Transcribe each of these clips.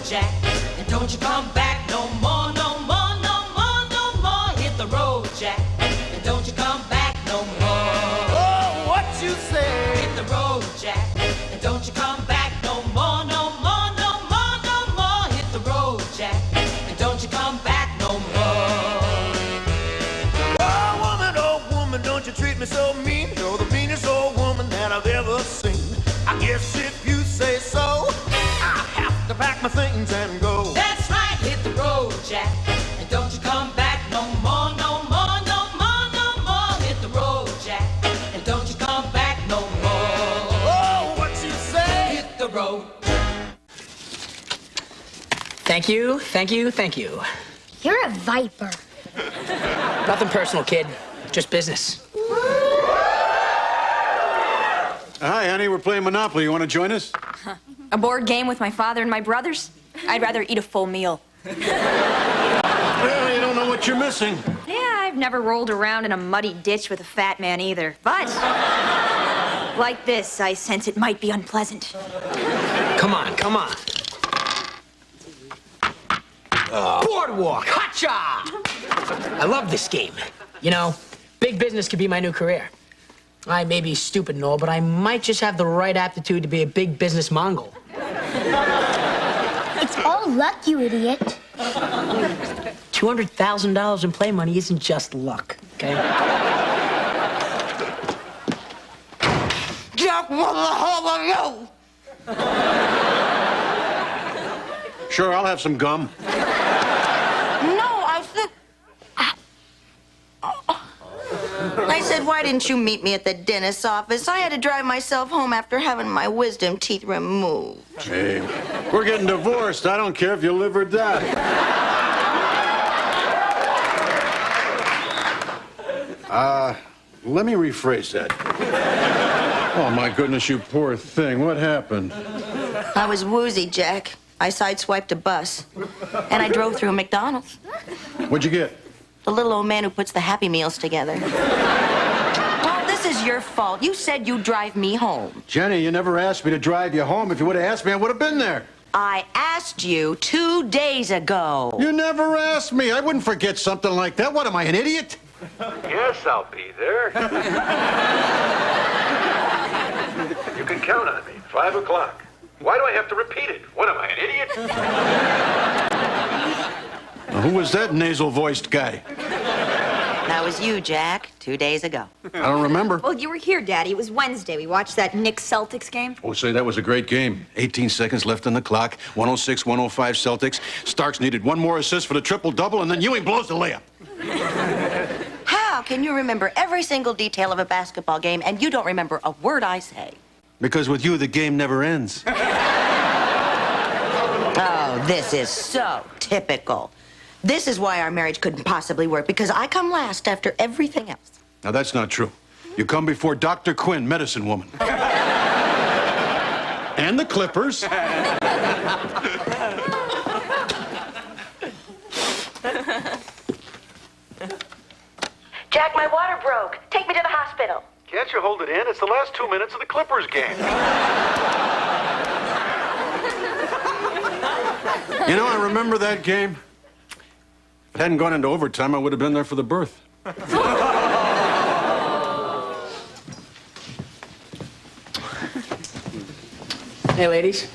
Jack, and don't you come back no more, no more, no more, no more. Hit the road, Jack, and don't you come back no more. Oh, what you say? Hit the road, Jack, and don't you come back no more, no more, no more, no more. Hit the road, Jack, and don't you come back no more. Oh, woman, don't you treat me so mean. You're the meanest old woman that I've ever seen. I guess if you say so, I have to pack my things and go. That's right, hit the road, Jack, and don't you come back no more, no more, no more, no more. Hit the road, Jack, and don't you come back no more. Oh, what you say? Hit the road. Thank you, thank you, thank you. You're a viper. Nothing personal, kid. Just business. Hi, honey. We're playing Monopoly. You want to join us? A board game with my father and my brothers? I'd rather eat a full meal. Well, you don't know what you're missing. Yeah, I've never rolled around in a muddy ditch with a fat man either. But, like this, I sense it might be unpleasant. Come on, come on. Boardwalk, hotcha! I love this game. You know, big business could be my new career. I may be stupid and all, but I might just have the right aptitude to be a big business Mongol. It's all luck, you idiot. $200,000 in play money isn't just luck, okay? Jack, what the hell are you? Sure, I'll have some gum. I said, why didn't you meet me at the dentist's office? I had to drive myself home after having my wisdom teeth removed. Hey, we're getting divorced. I don't care if you live or die. Let me rephrase that. Oh, my goodness, you poor thing. What happened? I was woozy, Jack. I sideswiped a bus, and I drove through a McDonald's. What'd you get? The little old man who puts the Happy Meals together. Well, this is your fault. You said you'd drive me home. Jenny, you never asked me to drive you home. If you would have asked me, I would have been there. I asked you 2 days ago. You never asked me. I wouldn't forget something like that. What, am I, an idiot? Yes, I'll be there. You can count on me. 5 o'clock. Why do I have to repeat it? What am I, an idiot? Now, who was that nasal-voiced guy? That was you, Jack, 2 days ago. I don't remember. Well, you were here, Daddy. It was Wednesday. We watched that Knicks-Celtics game. Oh, say, that was a great game. 18 seconds left on the clock. 106-105 Celtics. Starks needed one more assist for the triple-double, and then Ewing blows the layup. How can you remember every single detail of a basketball game and you don't remember a word I say? Because with you, the game never ends. Oh, this is so typical. This is why our marriage couldn't possibly work, because I come last after everything else. Now, that's not true. You come before Dr. Quinn, medicine woman. And the Clippers. Jack, my water broke. Take me to the hospital. Can't you hold it in? It's the last 2 minutes of the Clippers game. You know, I remember that game. If it hadn't gone into overtime, I would have been there for the birth. Hey, ladies.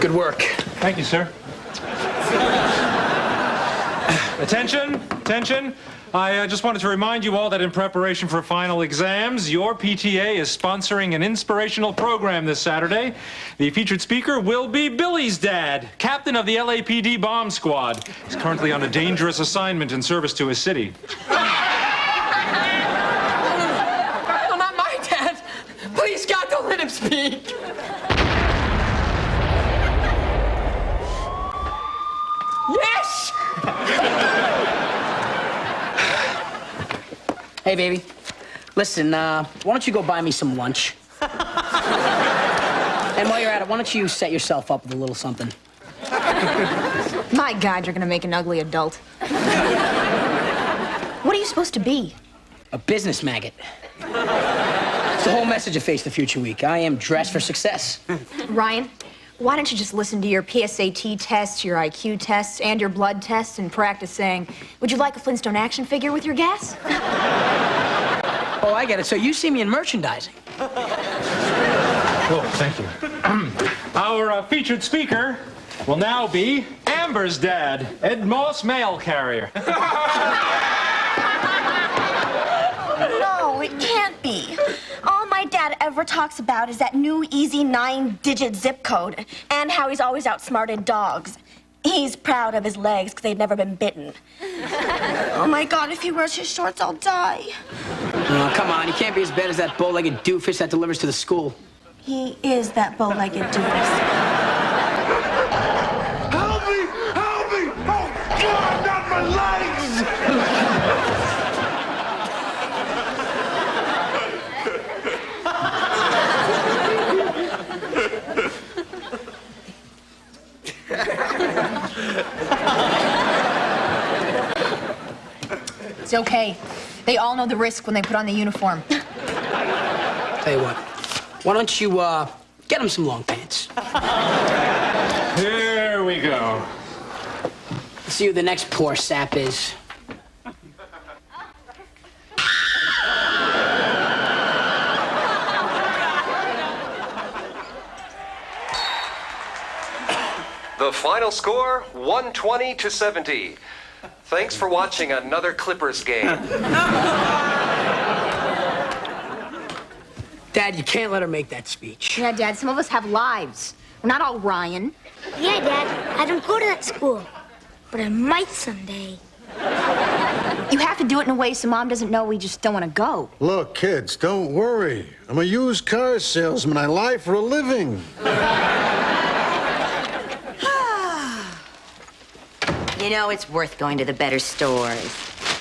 Good work. Thank you, sir. Attention, attention. I just wanted to remind you all that in preparation for final exams, your PTA is sponsoring an inspirational program this Saturday. The featured speaker will be Billy's dad, captain of the LAPD bomb squad. He's currently on a dangerous assignment in service to his city. No, not my dad. Please, God, don't let him speak. Yes! Hey, baby. Listen, why don't you go buy me some lunch? And while you're at it, why don't you set yourself up with a little something? My God, you're gonna make an ugly adult. What are you supposed to be? A business maggot. It's the whole message of Face the Future Week. I am dressed for success. Ryan, why don't you just listen to your PSAT tests, your IQ tests, and your blood tests and practice saying, would you like a Flintstone action figure with your gas? Oh, I get it. So you see me in merchandising. Oh, thank you. Our featured speaker will now be Amber's dad, Ed Moss, mail carrier. No, it can't be. All my dad ever talks about is that new easy 9-digit zip code and how he's always outsmarted dogs. He's proud of his legs because they've never been bitten. Oh my God, if he wears his shorts, I'll die. Oh, come on. He can't be as bad as that bow-legged doofus that delivers to the school. He is that bow-legged doofus. Help me! Help me! Oh, God, not my legs! It's okay. They all know the risk when they put on the uniform. Tell you what. Why don't you, get him some long pants? Here we go. Let's see who the next poor sap is. The final score, 120 to 70. Thanks for watching another Clippers game. Dad, you can't let her make that speech. Yeah, Dad, some of us have lives. We're not all Ryan. Yeah, Dad, I don't go to that school. But I might someday. You have to do it in a way so Mom doesn't know we just don't want to go. Look, kids, don't worry. I'm a used car salesman. I lie for a living. You know, it's worth going to the better stores.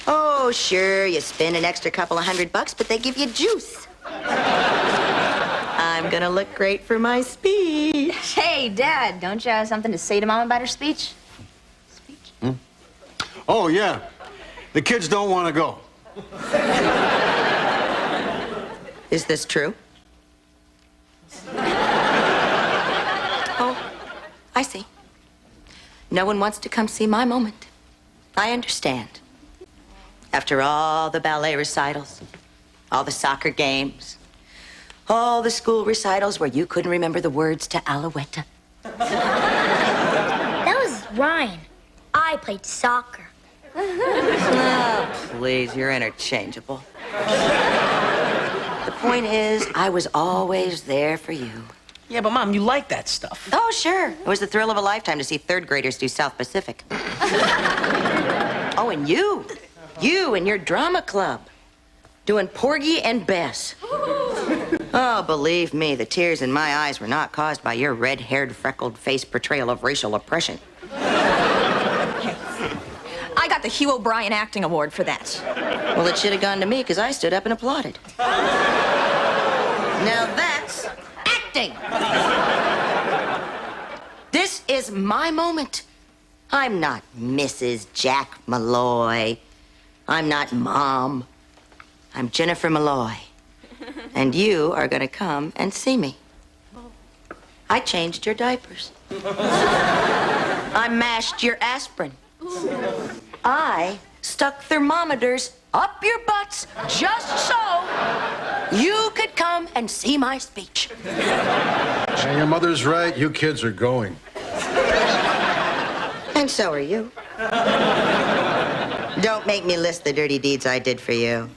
Oh, sure, you spend an extra couple of $100, but they give you juice. I'm gonna look great for my speech. Hey, Dad, don't you have something to say to Mom about her speech? Oh, yeah. The kids don't want to go. Is this true? Oh, I see. No one wants to come see my moment. I understand. After all the ballet recitals, all the soccer games, all the school recitals where you couldn't remember the words to Alouette. That was Ryan. I played soccer. Oh, please, you're interchangeable. The point is, I was always there for you. Yeah, but Mom, you like that stuff. Oh, sure. It was the thrill of a lifetime to see third graders do South Pacific. Oh, and you and your drama club, doing Porgy and Bess. Oh, believe me, the tears in my eyes were not caused by your red-haired, freckled-faced portrayal of racial oppression. I got the Hugh O'Brien Acting Award for that. Well, it should have gone to me because I stood up and applauded. Now that's acting. This is my moment. I'm not Mrs. Jack Malloy. I'm not Mom. I'm Jennifer Malloy. And you are going to come and see me. I changed your diapers. I mashed your aspirin. I stuck thermometers up your butts just so you could come and see my speech. Yeah, your mother's right. You kids are going. And so are you. Don't make me list the dirty deeds I did for you.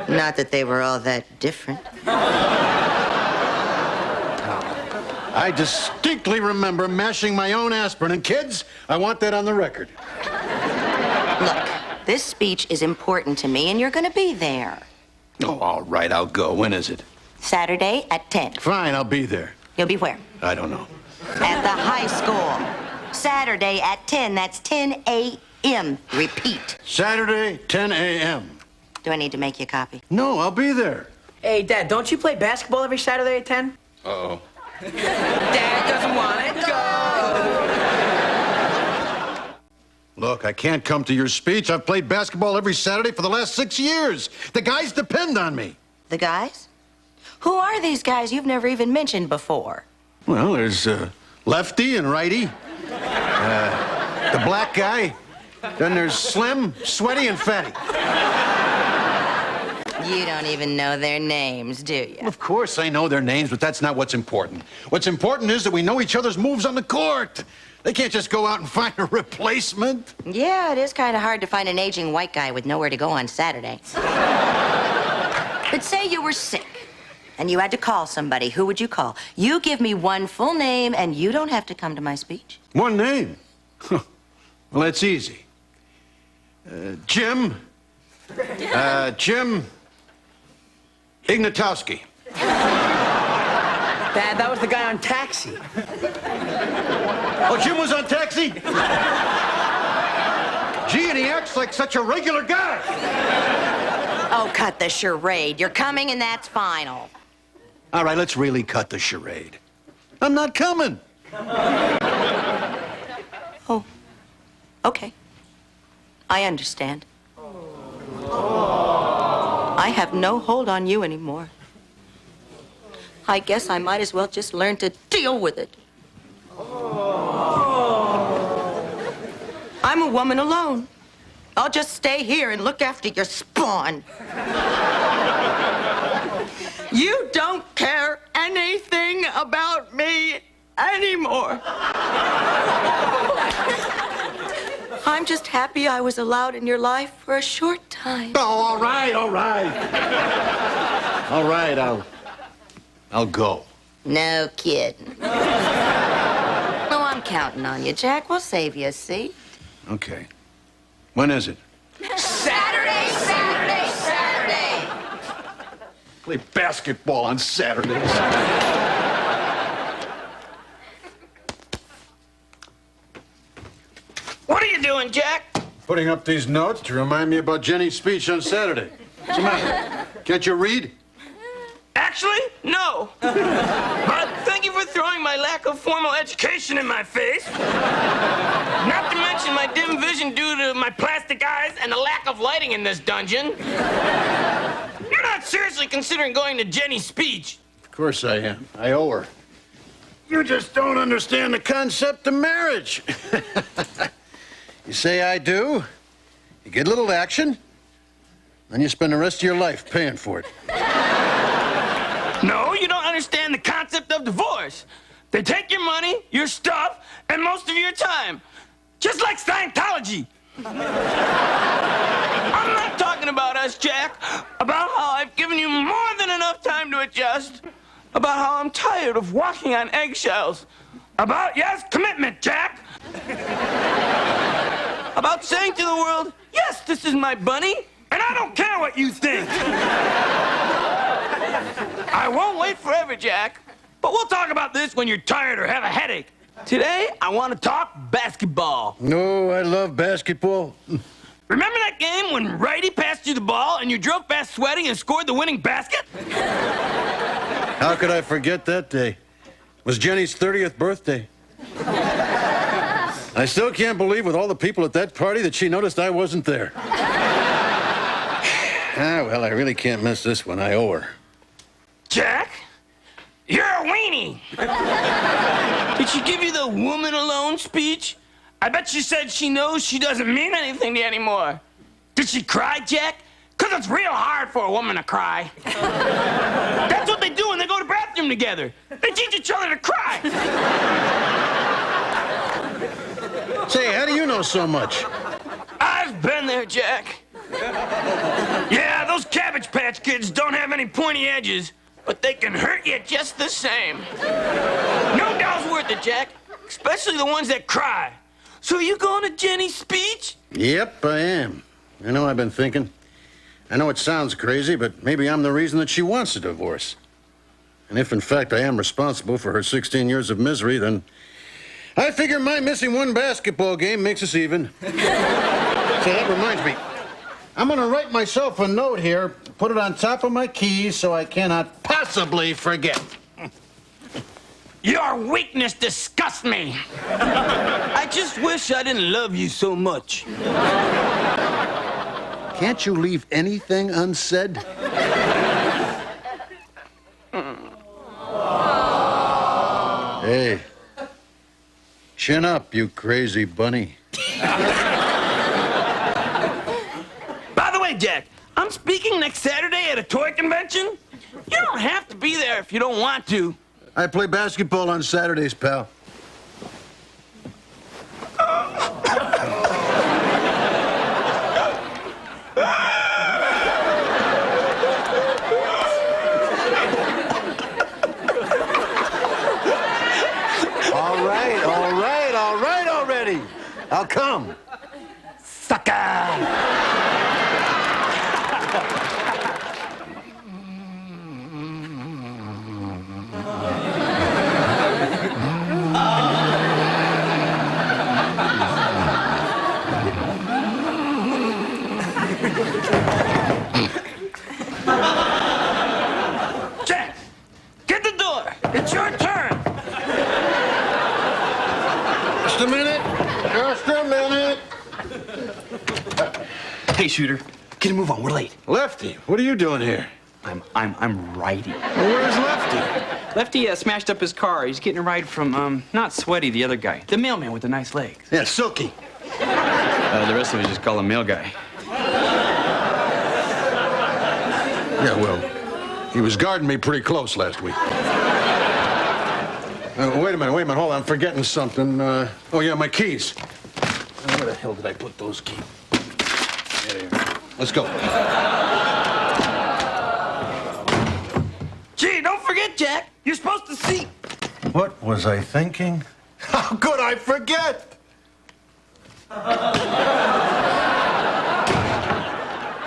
Not that they were all that different. I distinctly remember mashing my own aspirin. And kids, I want that on the record. Look, this speech is important to me, and you're going to be there. Oh, all right, I'll go. When is it? Saturday at 10. Fine, I'll be there. You'll be where? I don't know. At the high school. Saturday at 10. That's 10 a.m. Repeat. Saturday, 10 a.m. Do I need to make you a copy? No, I'll be there. Hey, Dad, don't you play basketball every Saturday at 10? Uh-oh. Dad doesn't want it. Go! Look, I can't come to your speech. I've played basketball every Saturday for the last 6 years. The guys depend on me. The guys? Who are these guys you've never even mentioned before? Well, there's Lefty and Righty. The black guy. Then there's Slim, Sweaty, and Fatty. You don't even know their names, do you? Of course I know their names, but that's not what's important. What's important is that we know each other's moves on the court. They can't just go out and find a replacement. Yeah, it is kind of hard to find an aging white guy with nowhere to go on Saturday. But say you were sick and you had to call somebody. Who would you call? You give me one full name and you don't have to come to my speech. One name? Well, that's easy. Jim. Jim Ignatowski. Dad, that was the guy on Taxi. Oh, Jim was on Taxi? Gee, and he acts like such a regular guy. Oh, cut the charade. You're coming and that's final. All right, let's really cut the charade. I'm not coming. Oh, okay. I understand. I have no hold on you anymore. I guess I might as well just learn to deal with it. I'm a woman alone. I'll just stay here and look after your spawn. You don't care anything about me anymore. I'm just happy I was allowed in your life for a short time. Oh, all right, all right. All right, I'll go. No kidding. Oh, I'm counting on you, Jack. We'll save you a seat. Okay. When is it? Saturday, Saturday, Saturday. Play basketball on Saturdays. What are you doing, Jack? Putting up these notes to remind me about Jenny's speech on Saturday. What's the matter? Can't you read? Actually, no. But thank you for throwing my lack of formal education in my face. Not to mention my dim vision due to my plastic eyes and the lack of lighting in this dungeon. You're not seriously considering going to Jenny's speech. Of course I am. I owe her. You just don't understand the concept of marriage. You say I do, you get a little action, then you spend the rest of your life paying for it. No, you don't understand the concept of divorce. They take your money, your stuff, and most of your time. Just like Scientology. I'm not talking about us, Jack. About how I've given you more than enough time to adjust. About how I'm tired of walking on eggshells. About, yes, commitment, Jack. About saying to the world, yes, this is my bunny, and I don't care what you think. I won't wait forever, Jack. But we'll talk about this when you're tired or have a headache. Today, I want to talk basketball. No, I love basketball. Remember that game when Righty passed you the ball and you drove past Sweaty and scored the winning basket? How could I forget that day? It was Jenny's 30th birthday. I still can't believe with all the people at that party that she noticed I wasn't there. Well, I really can't miss this one. I owe her. Jack, you're a weenie. Did she give you the woman alone speech? I bet she said she knows she doesn't mean anything to you anymore. Did she cry, Jack? Because it's real hard for a woman to cry. That's what they do when they go to the bathroom together. They teach each other to cry. Say, how do you know so much? I've been there, Jack. Yeah, those Cabbage Patch Kids don't have any pointy edges, but they can hurt you just the same. No doll's worth it, Jack, especially the ones that cry. So you going to Jenny's speech? Yep, I am. You know, I've been thinking. I know it sounds crazy, but maybe I'm the reason that she wants a divorce. And if, in fact, I am responsible for her 16 years of misery, then I figure my missing one basketball game makes us even. So that reminds me. I'm going to write myself a note here, put it on top of my keys so I cannot possibly forget. Your weakness disgusts me. I just wish I didn't love you so much. Can't you leave anything unsaid? Hey, chin up, you crazy bunny. By the way, Jack, I'm speaking next Saturday at a toy convention. You don't have to be there if you don't want to. I play basketball on Saturdays, pal. All right already. I'll come. Sucker! Jack, get the door. It's your turn. Just a minute. Just a minute. Hey, Shooter, get a move on. We're late. Lefty, what are you doing here? I'm riding. Well, where's Lefty? Lefty smashed up his car. He's getting a ride from, not Sweaty, the other guy. The mailman with the nice legs. Yeah, Silky. The rest of us just call him mail guy. Yeah, well, he was guarding me pretty close last week. Wait a minute, hold on. I'm forgetting something. Oh, yeah, my keys. Where the hell did I put those keys? There. Let's go. Gee, don't forget, Jack. You're supposed to see. What was I thinking? How could I forget?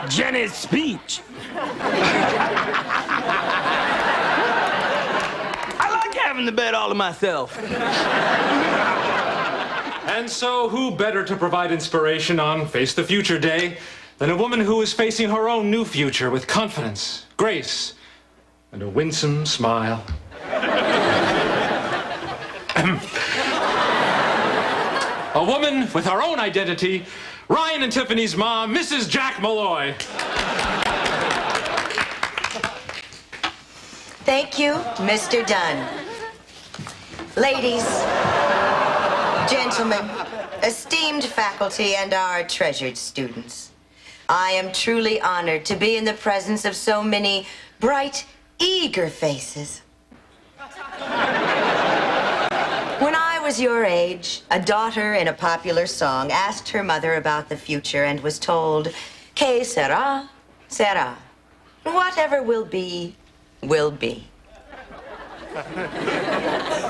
Jenny's speech. I like having the bed all to myself. And so, who better to provide inspiration on Face the Future Day than a woman who is facing her own new future with confidence, grace, and a winsome smile? A woman with her own identity, Ryan and Tiffany's mom, Mrs. Jack Malloy. Thank you, Mr. Dunn. Ladies, gentlemen, esteemed faculty, and our treasured students, I am truly honored to be in the presence of so many bright, eager faces. When I was your age, a daughter in a popular song asked her mother about the future and was told, "Que sera, sera. Whatever will be, will be."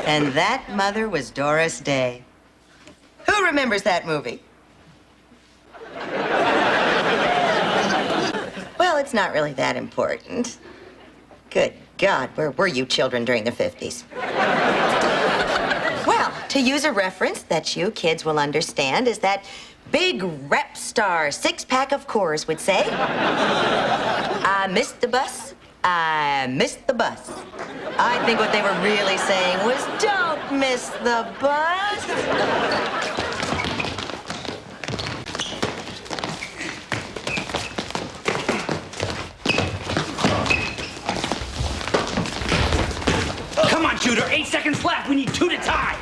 And that mother was Doris Day. Who remembers that movie? Well, it's not really that important. Good God, where were you children during the 50s? Well, to use a reference that you kids will understand is that big rap star six-pack of Coors would say, "I missed the bus, I missed the bus." I think what they were really saying was, "Don't miss the bus." Come on, Shooter. 8 seconds left. We need 2 to tie.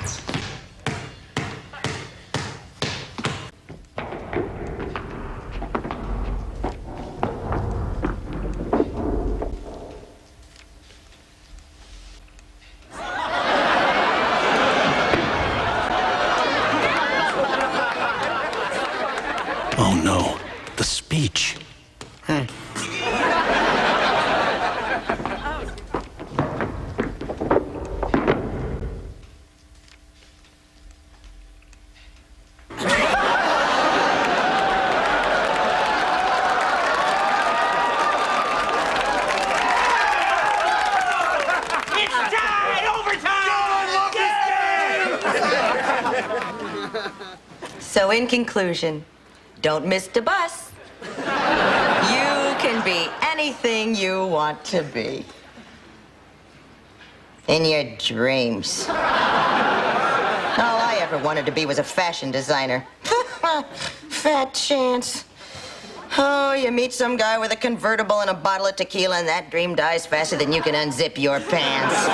Oh, no. The speech. So in conclusion, don't miss the bus. You can be anything you want to be. In your dreams. All I ever wanted to be was a fashion designer. Fat chance. Oh, you meet some guy with a convertible and a bottle of tequila, and that dream dies faster than you can unzip your pants.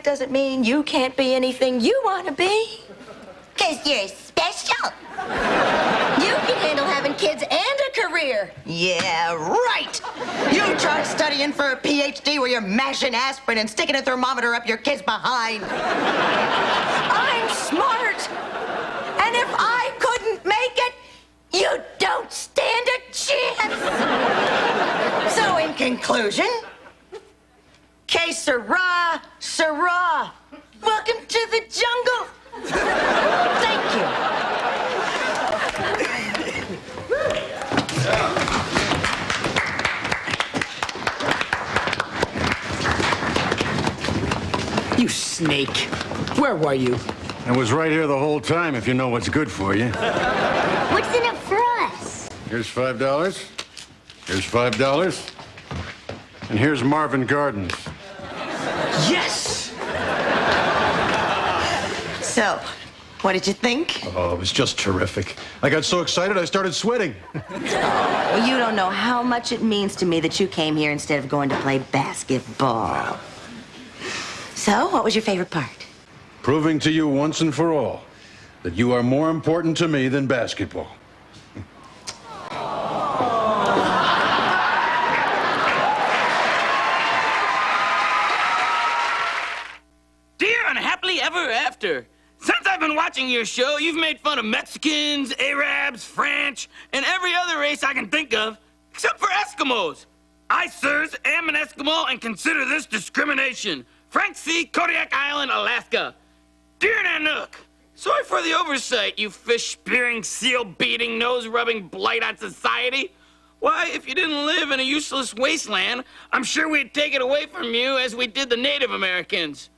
doesn't mean you can't be anything you want to be. 'Cause you're special. You can handle having kids and a career. Yeah, right. You try studying for a PhD where you're mashing aspirin and sticking a thermometer up your kid's behind. I'm smart. And if I couldn't make it, you don't stand a chance. So in conclusion, que sera, sera. Welcome to the jungle. Thank you. You snake. Where were you? I was right here the whole time, if you know what's good for you. What's in it for us? Here's $5. Here's $5. And here's Marvin Gardens. Yes! So, what did you think? Oh, it was just terrific. I got so excited I started sweating. Well, you don't know how much it means to me that you came here instead of going to play basketball. So, what was your favorite part? Proving to you once and for all that you are more important to me than basketball. Dear Unhappily Ever After, since I've been watching your show, you've made fun of Mexicans, Arabs, French, and every other race I can think of, except for Eskimos. I, sirs, am an Eskimo and consider this discrimination. Frank C., Kodiak Island, Alaska. Dear Nanook, sorry for the oversight, you fish-spearing, seal-beating, nose-rubbing blight on society. Why, if you didn't live in a useless wasteland, I'm sure we'd take it away from you as we did the Native Americans.